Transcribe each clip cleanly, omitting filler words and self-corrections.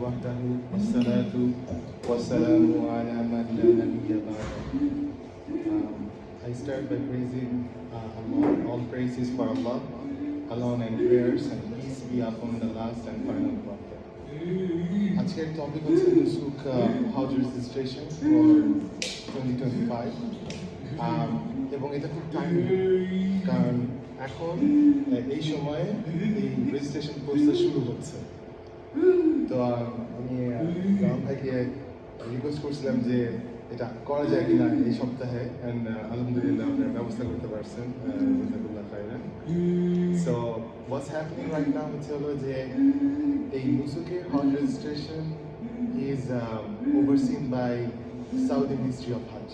وحده والصلاة والسلام على من لا نبي بعده. I start by praising Allah. All praise is for Allah alone, and prayers and peace be upon the last and final prophet. আজকের topic হচ্ছে Nusuk house registration for 2025 এবং এটা খুব time, কারণ এখন এই সময়ে এই রেজিস্ট্রেশন প্রসেস শুরু হচ্ছে। তো আমি গ্রাম থেকে রিকোয়েস্ট করছিলাম যে এটা করা যায় কিনা এই সপ্তাহে, অ্যান্ড আলহামদুলিল্লাহ আপনারা ব্যবস্থা করতে পারছেন। So what's happening right now হচ্ছে হলো যে এই নুসুকের হজ registration is overseen by Saudi ministry of হজ,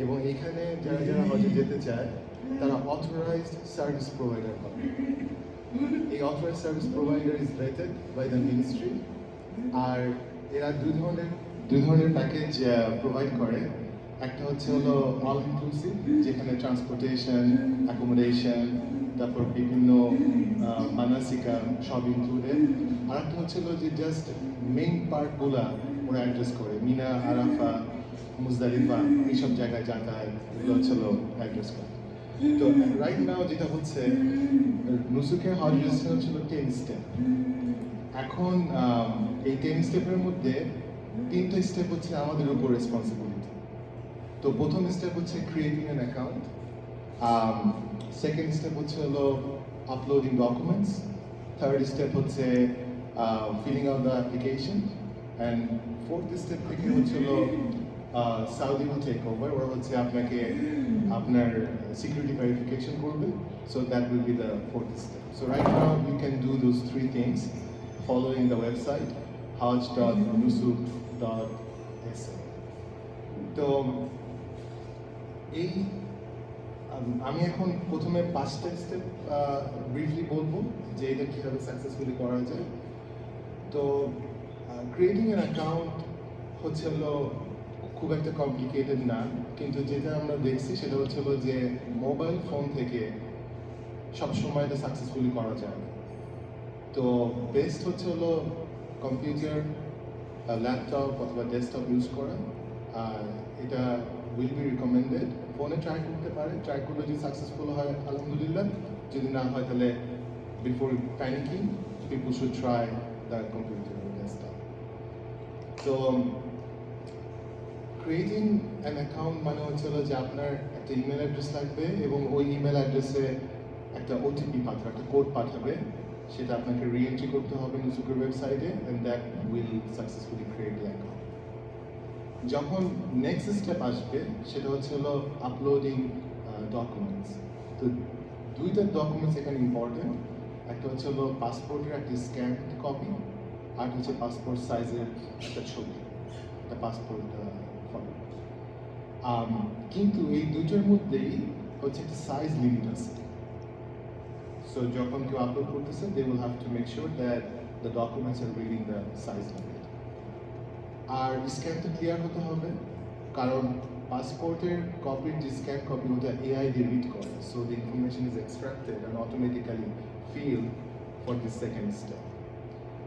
এবং এখানে যারা যারা হজে যেতে চায় তারা অথরাইজড সার্ভিস প্রোভাইডার হবে। এই authorised service provider is vetted by the ministry, আর এরা দুই ধরনের প্যাকেজ প্রোভাইড করে। একটা হচ্ছে হলো অল ইনক্লুসিভ, যেখানে ট্রান্সপোর্টেশন, অ্যাকোমোডেশন, তারপর বিভিন্ন মানাসিকা সব ইনক্লুডেড। আর একটা হচ্ছে হলো যে জাস্ট মেইন পার্টগুলা ওরা অ্যাড্রেস করে, মিনা, আরাফা, মুজদালিফা, এইসব জায়গায় যাতায়াত, এগুলো হচ্ছে হলো অ্যাড্রেস করে। তো রাইট নাও যেটা হচ্ছে নুসুকের হজ রেজিস্ট্রেশন ছিল 10 স্টেপ। এখন এই 10 স্টেপের মধ্যে 3টা স্টেপ হচ্ছে আমাদের উপর রেসপন্সিবিলিটি। তো প্রথম স্টেপ হচ্ছে creating an account, second step হচ্ছে হলো আপলোডিং ডকুমেন্টস, থার্ড স্টেপ হচ্ছে filling out the application, and fourth step থেকে হচ্ছে হলো সাউদি উইল টেক ওভার। ওরা হচ্ছে আপনাকে আপনার সিকিউরিটি ভেরিফিকেশন করবে। So that will be the fourth step. So right now you can do those 3 things following the website hajj.nusuk.sa. তো এই আমি এখন প্রথমে 5টা স্টেপ ব্রিফলি বলবো যে এটা কীভাবে সাকসেসফুলি করা যায়। তো ক্রিয়েটিং অ্যান অ্যাকাউন্ট হচ্ছে হলো খুব একটা কমপ্লিকেটেড না, কিন্তু যেটা আমরা দেখছি সেটা হচ্ছে হলো যে মোবাইল ফোন থেকে সবসময় এটা সাকসেসফুলি করা যায়। তো বেস্ট হচ্ছে হলো কম্পিউটার, ল্যাপটপ অথবা ডেস্কটপ ইউজ করা, আর এটা উইল বি রিকমেন্ডেড। ফোনে ট্রাই করতে পারে, ট্রাই করলে যদি সাকসেসফুল হয় আলহামদুলিল্লাহ, যদি না হয় তাহলে before panicking people should try the computer or desktop. তো ক্রিয়েটিং অ্যান অ্যাকাউন্ট মানে হচ্ছে হলো যে আপনার একটা ইমেল অ্যাড্রেস লাগবে, এবং ওই ইমেল অ্যাড্রেসে একটা ওটিপি পাঠাবে, একটা কোড পাঠাবে, সেটা আপনাকে রিএন্ট্রি করতে হবে নুসুকের ওয়েবসাইটে, and that will successfully create the account. যখন নেক্সট স্টেপ আসবে সেটা হচ্ছে হলো আপলোডিং ডকুমেন্টস। তো 2টা ডকুমেন্টস এখানে ইম্পর্টেন্ট। একটা হচ্ছে হলো পাসপোর্টের একটা স্ক্যান কপি, আর হচ্ছে পাসপোর্ট সাইজের একটা ছবি, একটা পাসপোর্ট ফটো। কিন্তু এই দুটোর মধ্যেই হচ্ছে একটা সাইজ লিমিট আছে। So যখন কেউ আপলোড করতেছে they will have to make sure that the documents are within the size limit. আর স্ক্যানটা ক্লিয়ার হতে হবে, কারণ পাসপোর্টের কপির যে স্ক্যান কপি ওটা এআই দিয়ে রিড করে, so the information is extracted and automatically filled for the second step.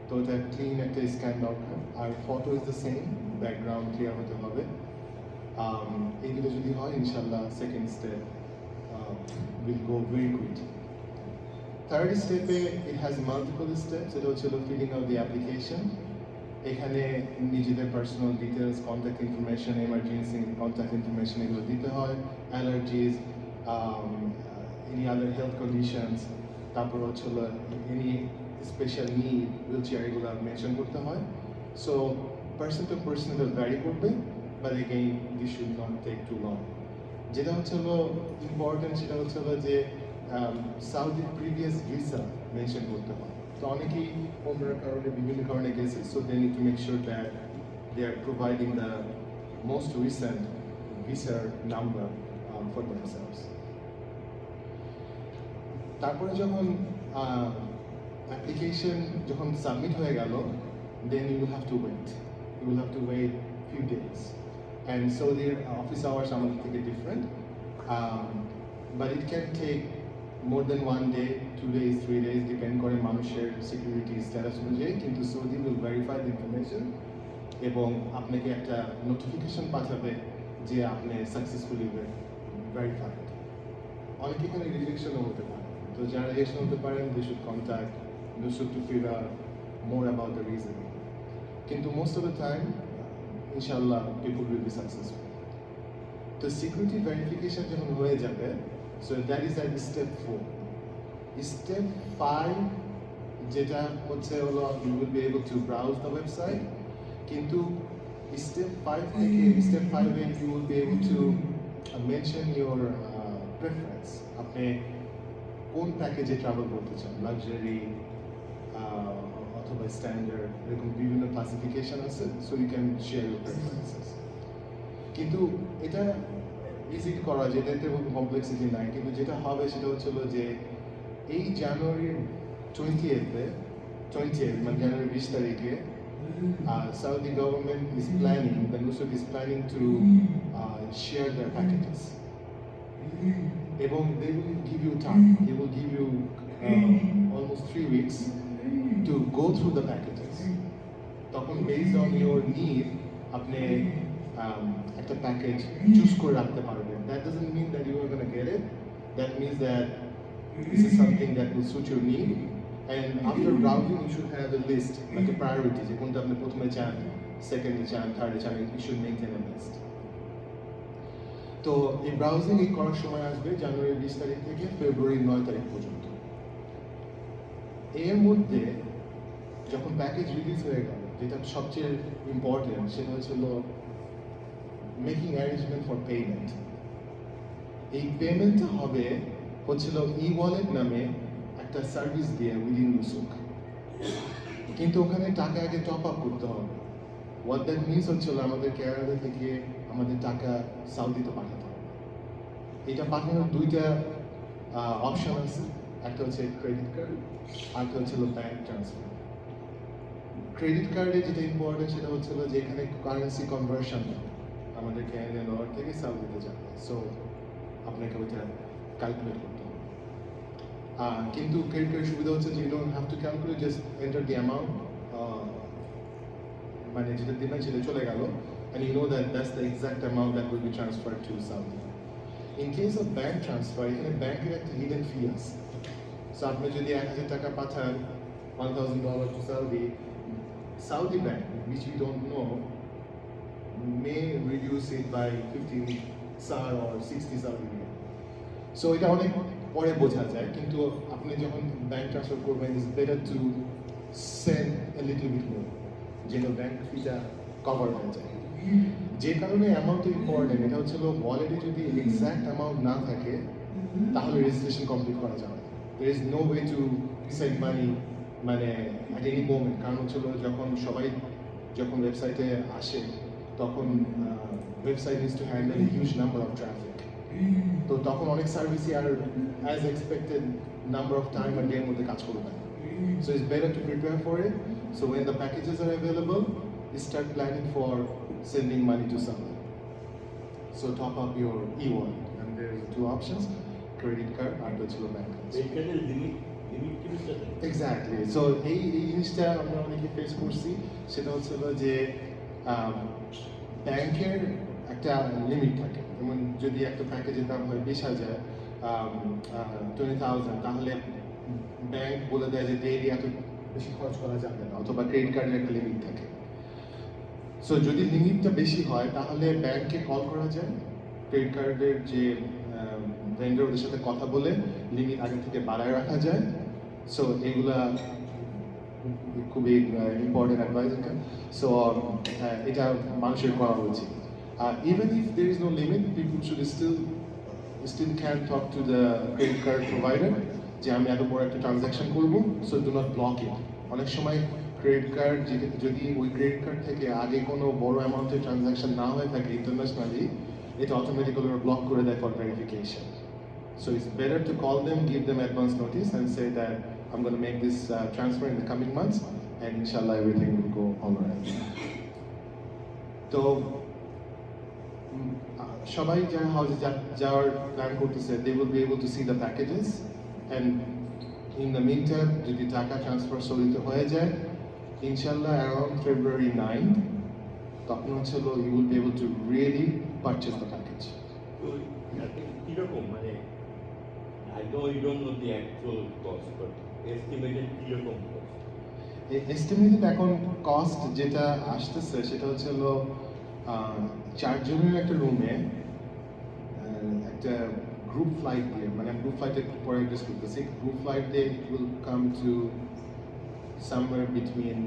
তো ওটা ক্লিন একটা স্ক্যান দরকার, আর photo is the same, background clear হতে হবে। এইগুলো যদি হয় ইনশাল্লাহ second step will go very quick. Third স্টেপে ইট হ্যাজ মাল্টিপল স্টেপস। এটা হচ্ছে ফিলিং আউট দি অ্যাপ্লিকেশন। এখানে নিজেদের personal details, contact information, emergency contact information এগুলো দিতে হয়, allergies, any other health conditions, তারপর হচ্ছে any special need, wheelchair, এগুলো মেনশন করতে হয়। সো পার্সন টু পার্সন এটা ভ্যারি করবে, but again this should not take too long. যেটা হচ্ছে ইম্পর্টেন্ট সেটা হচ্ছে যে সাউদির প্রিভিয়াস ভিসা মেনশন করতে হয়। তো অনেকেই ওমরার কারণে বিভিন্ন কারণে গেছে, so they need to make sure that they are providing the most recent ভিসার নাম্বার ফর দেমসেলভস। তারপরে যখন অ্যাপ্লিকেশন যখন সাবমিট হয়ে গেল, then you will have to wait few days, and so their office hours আমাদের থেকে different, but it can take more than 1 day, 2 days, 3 days, depend করে মানুষের সিকিউরিটি স্ট্যাটাস অনুযায়ী, কিন্তু Saudi will verify the information এবং আপনাকে একটা notification পাঠাবে যে আপনি সাকসেসফুলি ভেরিফাইড। অনেক এখানে রিজেকশনও হতে পারে, তো যারা রিজেকশন হতে পারেন they should contact Nusuk to figure out more about the reason. কিন্তু most of the time, inshallah, people will be successful. তো সিকিউরিটি ভেরিফিকেশন যখন হয়ে যাবে, so that is at step 4. Step 5 যেটা হচ্ছে হলো you will be able to browse the website, কিন্তু step 5 থেকে step 5 A you will be able to mention your preference. আপনি কোন প্যাকেজে ট্রাভেল করতে চান, লাক্সারি অথবা স্ট্যান্ডার্ড, এরকম বিভিন্ন ক্লাসিফিকেশন আছে, so you can share your preferences. কিন্তু এটা ইজি করা যায়, এটাতে কোনো কমপ্লেক্সিটি নাই, কিন্তু যেটা হবে সেটা হচ্ছিল যে এই জানুয়ারির 20th মানে জানুয়ারি 20 তারিখে Saudi government is planning, the Nusuk is planning to share their packages. এবং they will give you time, they will give you almost 3 weeks to go through the packages. তখন based on your need আপনি একটা package choose করে রাখতে পারবেন। That doesn't mean that you are going to get it, that means that this is something that will suit your need, and after browsing you should have a list, like a priority, যে কোনটা আপনি প্রথমে চান, সেকেন্ডে চান, থার্ডে চান, you should maintain a list. তো এই ব্রাউজিং করার সময় আসবে জানুয়ারি 20 তারিখ থেকে ফেব্রুয়ারি 9 তারিখ পর্যন্ত। এর মধ্যে যখন প্যাকেজ রিলিজ হয়ে গেল, যেটা সবচেয়ে ইম্পর্টেন্ট সেটা হচ্ছিল মেকিং অ্যারেঞ্জমেন্ট ফর পেমেন্ট। এই পেমেন্টটা হবে হচ্ছিল ই-ওয়ালেট নামে একটা সার্ভিস দিয়ে উইদিন নুসুক, কিন্তু ওখানে টাকা আগে টপ আপ করতে হবে। হোয়াট দ্যাট মিনস হচ্ছিল আমাদের কেরালা থেকে আমাদের টাকা সাউদিতে পাঠাতে হবে। এটা পাঠানোর দুইটা অপশন আছে, একটা হচ্ছে ক্রেডিট কার্ড, আরেকটা হচ্ছিল ব্যাংক ট্রান্সফার। ক্রেডিট কার্ডে যেটা ইম্পর্টেন্ট সেটা হচ্ছিল যে এখানে কারেন্সি কনভার্সন আমাদের ক্যানাডিয়ান ডলার থেকে সাউদিতে যাবে, সো আপনাকে ওইটা ক্যালকুলেট করতে হবে। কিন্তু ক্রেডিট কার্ডের সুবিধা হচ্ছে যে you don't have to calculate, just enter the amount, মানে যেটা দিবেন সেটা চলে গেল, and you know that that's the exact amount that will be transferred to Saudi. In case of bank transfer, এখানে ব্যাংকের একটা হিডেন ফি আছে। সো আপনি যদি 1000 টাকা পাঠান, $1,000 to Saudi bank, which we don't know, may reduce it by 15 SAR or 60 Saudi riyal. So এটা অনেক পরে বোঝা যায়, কিন্তু আপনি যখন ব্যাংক ট্রান্সফার করবেন, it's better to send a little bit more, যেন ব্যাংক ফিটা কভার হয়ে যায়। যে কারণে অ্যামাউন্ট ইম্পর্টেন্ট, এটা হচ্ছিল ওয়ালেটে যদি এক্সাক্ট অ্যামাউন্ট না থাকে তাহলে রেজিস্ট্রেশন কমপ্লিট করা যাবে। there is no way to send money মানে at any moment, কারণ হচ্ছিল যখন ওয়েবসাইটে আসে তখন website needs to handle huge number of traffic, তো তখন অনেক সার্ভিসই আর as expected number of time আর ডের মধ্যে কাজ করবে না। So it's better to prepare for it. So when the packages are available, you start planning for sending money to someone. So top up your e-wallet, and there's two options: credit card and digital bank. Exactly. So এই জিনিসটা আমরা অনেকে face করছি, সেটা হচ্ছে যে ব্যাংকের একটা লিমিট থাকে। যেমন যদি একটা প্যাকেজের দাম হয় 20,000, 20,000, তাহলে ব্যাংক বলে দেয় যে ডেইলি এত বেশি খরচ করা যাবে না, অথবা ক্রেডিট কার্ডের একটা লিমিট থাকে। সো যদি লিমিটটা বেশি হয় তাহলে ব্যাংকে কল করা যায়, ক্রেডিট কার্ডের যে ভেন্ডর ওদের সাথে কথা বলে লিমিট আগে থেকে বাড়ায় রাখা যায়। সো এগুলা খুবই ইম্পর্টেন্ট অ্যাডভাইস। সো এটা মানুষের করা উচিত। Even if there is no limit, people should still can talk to the credit card provider যে আমি এত বড় একটা ট্রানজ্যাকশন করবো, সো ডু নট ব্লক ইট। অনেক সময় ক্রেডিট কার্ড যদি ওই ক্রেডিট কার্ড থেকে আগে কোনো বড় অ্যামাউন্টের ট্রানজ্যাকশন না হয়ে থাকে ইন্টারন্যাশনালি, এটা অটোমেটিক্যালি ব্লক করে দেয় for verification. So it's better to call them, give them advance notice, and say that I'm going to make this transfer in the coming months, and inshallah everything will go all right. So সবাই যারা হাউসে যাওয়ার plan করতেছে, they will be able to see the packages, and in the mean time যদি টাকা transfer সলিত হয়ে যায় ইনশাল্লাহ অ্যারাউন্ড ফেব্রুয়ারি 9 তখন হচ্ছে you will be able to really purchase the package. তো কিরকম মানে I know you don't know the actual cost, but estimated কিরকম cost? এস্টিমেটেড এখন কস্ট যেটা আসতেছে সেটা হচ্ছে 4 জনের একটা রুমে একটা গ্রুপ ফ্লাইট দিয়ে, মানে গ্রুপ ফ্লাইটে পরে ডিস করতেছি, গ্রুপ ফ্লাইট দিয়ে it will come to somewhere between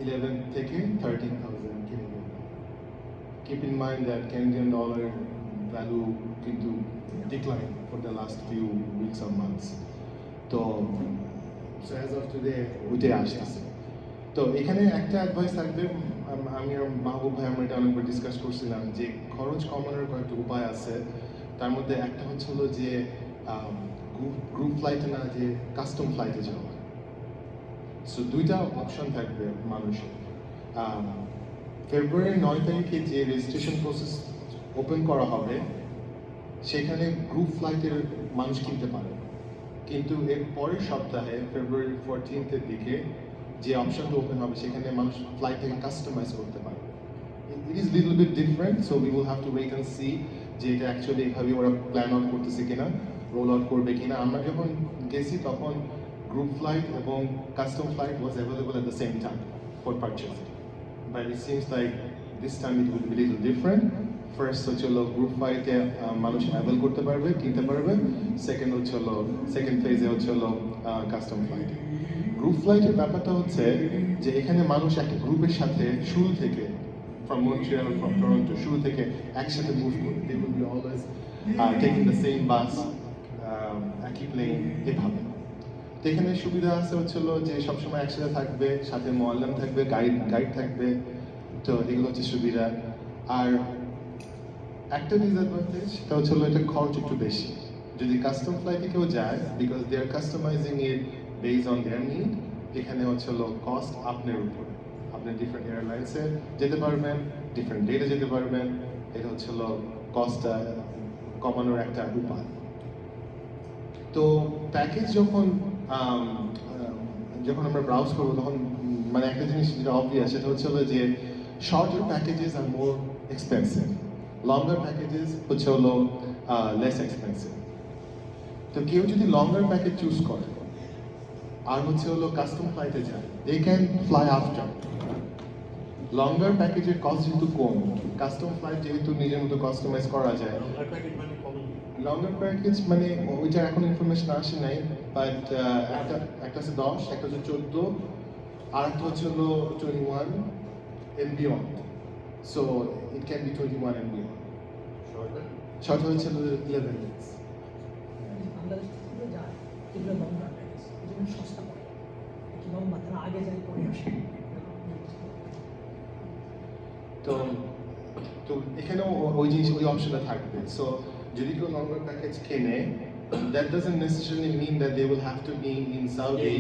11 থেকে 13,000 Canadian. Keep in mind that Canadian dollar value কিন্তু decline for the last few weeks or months. তো so as of today ওইটাই আসতেছে। তো এখানে একটা অ্যাডভাইস থাকবে, আমি আর মাহবুব ভাই আমরা এটা অনেকবার ডিসকাস করছিলাম যে খরচ কমানোর কয়েকটা উপায় আছে। তার মধ্যে একটা হচ্ছে যে গ্রুপ ফ্লাইটে না যে কাস্টম ফ্লাইটে যাওয়া। সো দুইটা অপশন থাকবে মানুষের। ফেব্রুয়ারি 9 তারিখে যে রেজিস্ট্রেশন প্রসেস ওপেন করা হবে সেখানে গ্রুপ ফ্লাইটের মানুষ কিনতে পারে, কিন্তু এর পরের সপ্তাহে ফেব্রুয়ারি 14 দিকে যে অপশনটা ওপেন হবে সেখানে মানুষ ফ্লাইটটাকে কাস্টমাইজ করতে পারে। It is little bit different, so we will have to wait and see যে এটা অ্যাকচুয়ালি এইভাবে ওরা প্ল্যান আউট করতেছে কিনা, রোল আউট করবে কিনা। আমরা যখন গেছি তখন গ্রুপ ফ্লাইট এবং custom flight was available at the same time for purchase, but it seems like this time it will be little different. First হচ্ছে গ্রুপ ফ্লাইটে মানুষ অ্যাভেল করতে পারবে, কিনতে পারবে। সেকেন্ড হচ্ছে সেকেন্ড ফেজে হচ্ছে কাস্টম ফ্লাইট। গ্রুপ ফ্লাইটের ব্যাপারটা হচ্ছে যে এখানে মানুষ একটা গ্রুপের সাথে শুরু থেকে from Montreal, from Toronto, শুরু থেকে একসাথে মুভ করবে। They will be always taking the same bus, একই প্লেন, এভাবে। তো এখানে সুবিধা আছে হচ্ছে যে সবসময় একসাথে থাকবে, সাথে মোয়াল্লাম থাকবে, গাইড থাকবে। তো এগুলো হচ্ছে সুবিধা। আর একটা ডিসঅ্যাডভান্টেজ সেটা হচ্ছে এটা খরচ একটু বেশি। যদি কাস্টম ফ্লাইটে কেউ যায়, because they are customizing it based on their need, এখানে হচ্ছে কস্ট আপনার উপর। আপনি ডিফারেন্ট এয়ারলাইন্সে যেতে পারবেন, ডিফারেন্ট ডেটে যেতে পারবেন। এটা হচ্ছে কস্টটা কমানোর একটা উপায়। তো প্যাকেজ যখন আমরা ব্রাউজ করবো তখন মানে একটা জিনিস যেটা অবভিয়াস সেটা হচ্ছে যে শর্টার প্যাকেজেস আর মোর এক্সপেন্সিভ, লঙ্গার প্যাকেজেস হচ্ছে লেস এক্সপেন্সিভ। তো কেউ যদি লঙ্গার প্যাকেজ চুজ করে আর হচ্ছে কাস্টম ফ্লাইটে যায়, দে ক্যান ফ্লাই আফটার। লঙ্গার প্যাকেজের কস্ট যেহেতু কম, কাস্টম ফ্লাইট যেহেতু নিজের মতো কাস্টমাইজ করা যায়। লঙ্গার প্যাকেজ মানে ওইটার এখন ইনফরমেশন আসে নাই, বাট একটা হচ্ছে 10, একটা হচ্ছে 14, আর একটা হচ্ছে 21 and beyond. So it can be 21 and beyond. Shorter হচ্ছে 11 days. বাংলাদেশ থেকে যায় এগুলো লম্বা প্যাকেজ, এগুলো সস্তা পড়ে, লম্বা তারা আগে যায় পরে আসে। তো এখানেও ওই জিনিস ওই অপশনটা থাকবে। সো যদি কেউ লঙ্গার প্যাকেজ কেনে, that doesn't necessarily mean that they will have to be in Saudi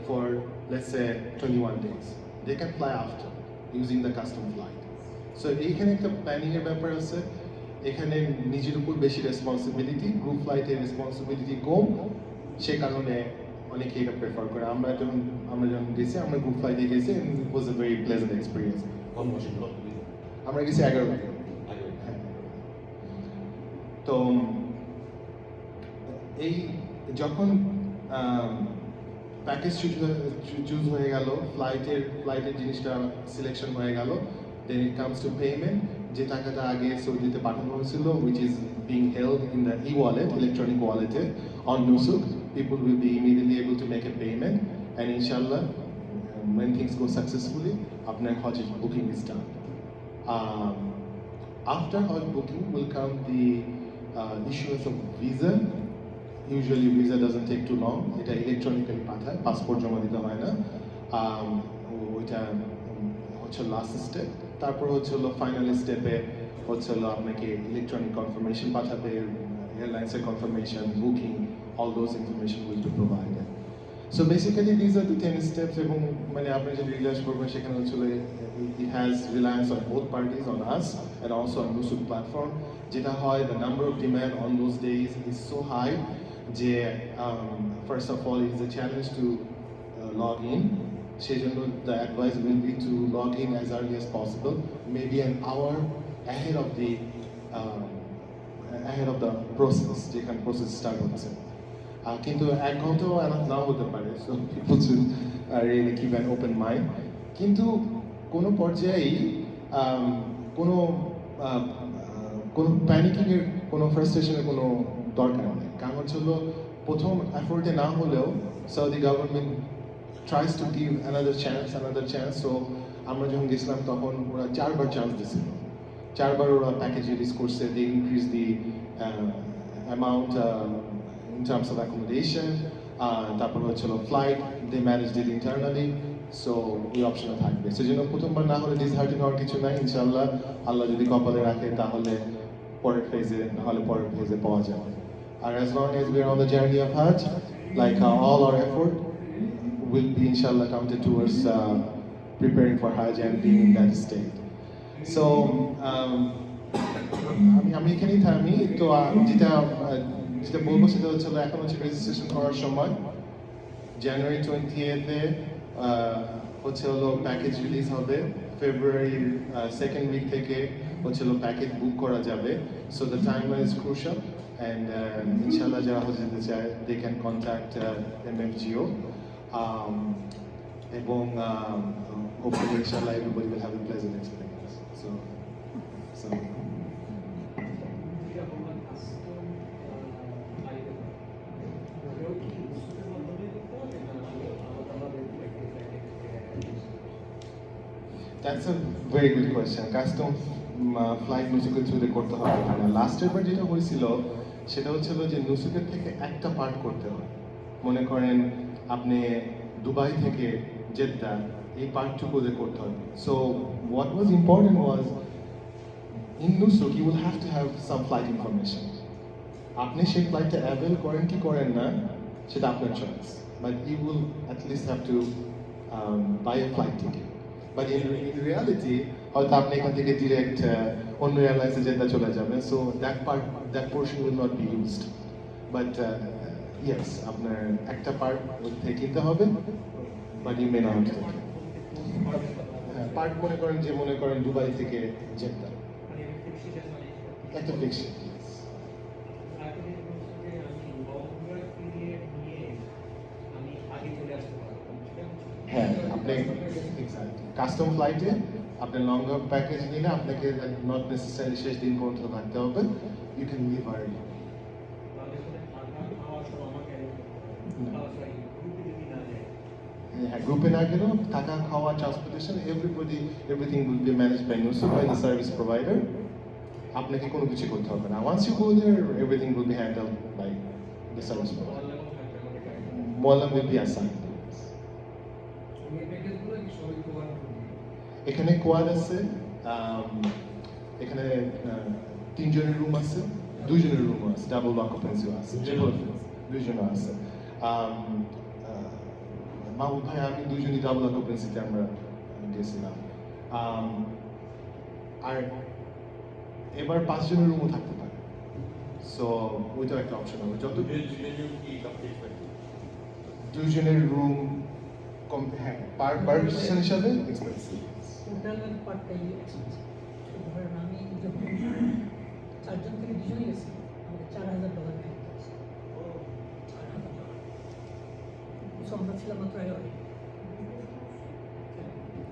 for let's say 21 days. They can fly after using the custom flight. So এইখানে একটা প্ল্যানিং এর ব্যাপার আছে, এখানে নিজের উপর বেশি রেসপন্সিবিলিটি, গ্রুপ ফ্লাইটের রেসপন্সিবিলিটি কম, সে কারণে অনেকে এটা প্রেফার করে। আমরা যখন গেছি আমরা গ্রুপ ফ্লাইটে গেছি, ইট ওয়াজ এ ভেরি প্লেজেন্ট এক্সপিরিয়েন্স। আমরা গেছি 11 তারিখ। তো এই যখন প্যাকেজ চুজ হয়ে গেল, ফ্লাইটের জিনিসটা সিলেকশন হয়ে গেল, দেন ইট কামস টু পেমেন্ট। যে টাকাটা আগে সৌদিতে পাঠানো হয়েছিল, which is being held in the e-wallet, electronic wallet on Nusuk, people will be immediately able to make a payment, and inshallah when things go successfully, আপনার Hajj booking is done. After Hajj booking will come the issuance of visa. Usually visa doesn't take too long. এটা electronically পাঠায়, passport জমা দিতে হয় না। ওইটা হচ্ছে last step. তারপর হচ্ছে ফাইনাল স্টেপে হচ্ছে আপনাকে ইলেকট্রনিক কনফার্মেশন পাঠাবে, এয়ারলাইন্সের confirmation, booking, all those information will be provided. So basically these are the 10 steps. এবং মানে আপনি যদি রিলাইজ করবেন সেখানে হচ্ছে it has reliance on both parties, on us and also on Nusuk platform. যেটা হয়, the number of demand on those days is so high যে first of all is a challenge two log in, সেই জন্য the advice will be two log in as early as possible, maybe an hour ahead of the process, যেখানে process start হচ্ছে। কিন্তু 1 ঘন্টাও enough নাও হতে পারে, so people should really keep an open mind. কিন্তু কোনো পর্যায়েই কোনো কোনো প্যানিকিংয়ের, কোনো ফ্রাস্ট্রেশনের কোনো দরকার নেই। কারণ হচ্ছে হলো প্রথম এফোর্টে না হলেও Saudi government tries to give another chance. So আমরা যখন গেছিলাম তখন ওরা 4বার চান্স দিয়েছিল, 4বার ওরা প্যাকেজ রিলিজ করছে। They increase the amount in terms of accommodation, তারপর হচ্ছিল flight, they managed it internally, so ওই অপশনে থাকবে। সেজন্য প্রথমবার না হলে ডিসহার্টেন হওয়ার কিছু নাই, ইনশাআল্লাহ আল্লাহ যদি কপালে রাখে তাহলে পরের ফেজে পাওয়া যাবে। আর as long as we are on the journey of Hajj, like all our effort will be inshallah counted towards preparing for Hajj and being in that state. So আমি এখানেই থামি। তো যেটা বলবো সেটা হচ্ছে এখন হচ্ছে রেজিস্ট্রেশন করার সময়। জানুয়ারি 20th হচ্ছে হলো প্যাকেজ রিলিজ হবে, ফেব্রুয়ারির 2nd উইক থেকে হচ্ছে হলো প্যাকেজ বুক করা যাবে। So the time is crucial and ইনশাল্লাহ যারা হচ্ছে যেতে চায় দে ক্যান কন্ট্যাক্ট MMGO এবং hopefully inshallah everybody will have a pleasant experience. So that's a very good question. Custom flight নুসুকের থ্রুতে করতে হবে না। লাস্টের বার যেটা হয়েছিল সেটা হচ্ছিল যে নুসুকের থেকে একটা পার্ট করতে হয়। মনে করেন আপনি দুবাই থেকে জেদ্দা এই পার্টটুকুতে করতে হবে। So what was important was in Nusuk you will have to have some flight information. আপনি সেই ফ্লাইটটা অ্যাভেল করেন কি করেন না সেটা আপনার choice, but you will at least have to buy a flight ticket. But in reality, হয়তো আপনি এখান থেকে ডিরেক্ট অন্য এয়ারলাইন্সে যেতে চলে যাবেন, so that portion will not be used. But yes, আপনার একটা পার্ট থেকে কিনতে হবে, but you may not take it. Part মনে করেন দুবাই থেকে জেদ্দা একটা ফিক্সড। হ্যাঁ, আপনি কাস্টম ফ্লাইটে আপনি লঙ্গার প্যাকেজ নিলে আপনাকে নট নেসেসারি শেষ দিন পর্যন্ত থাকতে হবে, ইউ ক্যান লিভ আর্লি। হ্যাঁ, গ্রুপে না গেলেও থাকা, খাওয়া, transportation everything will be managed by Nusuk, by the service provider. আপনাকে কোনো কিছু করতে হবে না। Once you go there everything will be handled by the service provider. মোয়াল্লাম উইল বি অ্যাসাইন্ড। এখানে কোয়াড আছে, এখানে 3 জনের রুম আছে, 2 জনের রুম আছে, ডাবল অকুপেন্সিও আছে, 2 জন আছে। মাহবুব ভাই আমি 2 জনই ডাবল অকুপেন্সিতে আমরা গেছিলাম। আর এবার 5 জনের রুমও থাকতে পারে, সো ওইটাও একটা অপশন হবে। যত 2 জনের রুম কম, হ্যাঁ, পার পারসন হিসাবে এক্সপেন্সিভ। হোটেলের পার্টটাই এক্সপেন্সিভ। ধরেন আমি যখন 4 জন থেকে 2 জনই গেছি, আমাদের $4,000 খাইতে হয়েছে। সো আমরা ছিলাম মাত্র 11 জন।